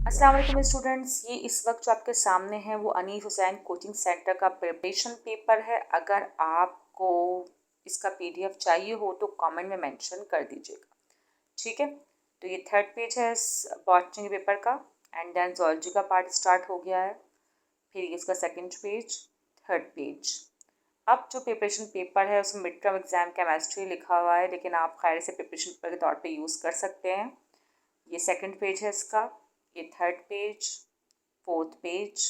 अस्सलाम वालेकुम स्टूडेंट्स, ये इस वक्त जो आपके सामने है वो अनीस हुसैन कोचिंग सेंटर का प्रिपरेशन पेपर है। अगर आपको इसका पीडीएफ चाहिए हो तो कमेंट में मेंशन कर दीजिएगा, ठीक है। तो ये थर्ड पेज है इस बॉटनी पेपर का एंड देन ज़ूलॉजी का पार्ट स्टार्ट हो गया है। फिर इसका सेकेंड पेज, थर्ड पेज। अब जो प्रिपरेशन पेपर है उसमें मिड टर्म एग्जाम केमिस्ट्री लिखा हुआ है, लेकिन आप खैर से प्रिपरेशन पेपर के तौर पे यूज़ कर सकते हैं। ये सेकंड पेज है इसका, ये थर्ड पेज, फोर्थ पेज।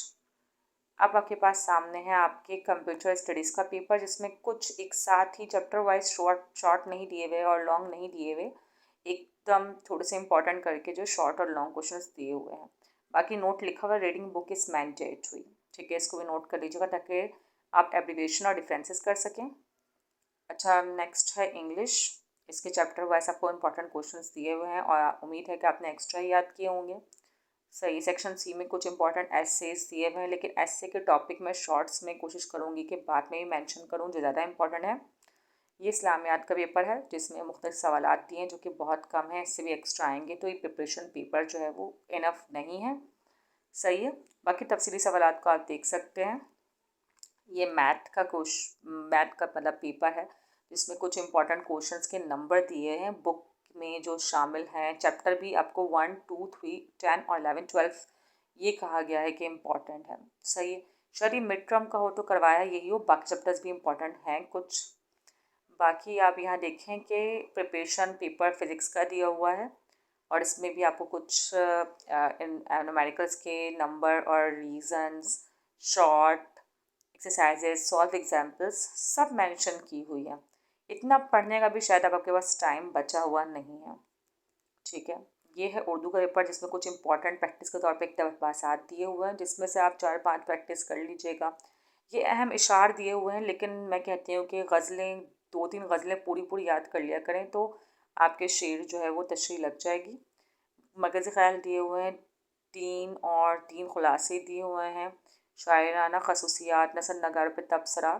अब आपके पास सामने है आपके कंप्यूटर स्टडीज़ का पेपर, जिसमें कुछ एक साथ ही चैप्टर वाइज शॉर्ट नहीं दिए हुए और लॉन्ग नहीं दिए हुए, एकदम थोड़े से इंपॉर्टेंट करके जो शॉर्ट और लॉन्ग क्वेश्चंस दिए हुए हैं। बाकी नोट लिखा हुआ रीडिंग बुक इज़ मैंडेटरी, ठीक है। इसको भी नोट कर लीजिएगा ताकि आप एब्रिविएशन और डिफरेंसेस कर सकें। अच्छा, नेक्स्ट है इंग्लिश। इसके चैप्टर वाइज आपको इंपॉर्टेंट क्वेश्चंस दिए हुए हैं और उम्मीद है कि आपने एक्स्ट्रा याद किए होंगे। सही, सेक्शन सी में कुछ इंपॉर्टेंट एसेज दिए हुए हैं, लेकिन एसे के टॉपिक में शॉर्ट्स में कोशिश करूँगी कि बाद में भी मेंशन करूँ जो ज़्यादा इंपॉर्टेंट है। ये इस्लामियात का पेपर है जिसमें मुख्तलिफ सवालात दिए हैं जो कि बहुत कम है, इससे भी एक्स्ट्रा आएंगे, तो ये प्रिपरेशन पेपर जो है वो इनफ नहीं है। सही है, बाकी तफसीली सवालात को आप देख सकते हैं। ये मैथ का मतलब पेपर है जिसमें कुछ इंपॉर्टेंट क्वेश्चंस के नंबर दिए हैं बुक में जो शामिल हैं। चैप्टर भी आपको 1, 2, 3, 10 और 11, 12 ये कहा गया है कि इम्पॉर्टेंट है। सही है, शरी मिड टर्म का हो तो करवाया यही हो, बाकी चैप्टर्स भी इम्पॉर्टेंट हैं कुछ। बाकी आप यहाँ देखें कि प्रिपरेशन पेपर फिज़िक्स का दिया हुआ है और इसमें भी आपको कुछ न्यूमेरिकल्स के नंबर और reasons, short exercises, solve examples सब मेंशन की हुई है। इतना पढ़ने का भी शायद अब आपके पास टाइम बचा हुआ नहीं है, ठीक है। ये है उर्दू का पेपर जिसमें कुछ इंपॉर्टेंट प्रैक्टिस के तौर पे इक़्तिबासात दिए हुए हैं, जिसमें से आप 4-5 प्रैक्टिस कर लीजिएगा। ये अहम इशार दिए हुए हैं, लेकिन मैं कहती हूँ कि गज़लें 2-3 गज़लें पूरी पूरी याद कर लिया करें तो आपके शेर जो है वो तशरीह लग जाएगी। मरकज़ी ख़याल दिए हुए हैं 3 और 3 खुलासे दिए हुए हैं। शायराना खसूसियात, नसर नगार पे तबसरा,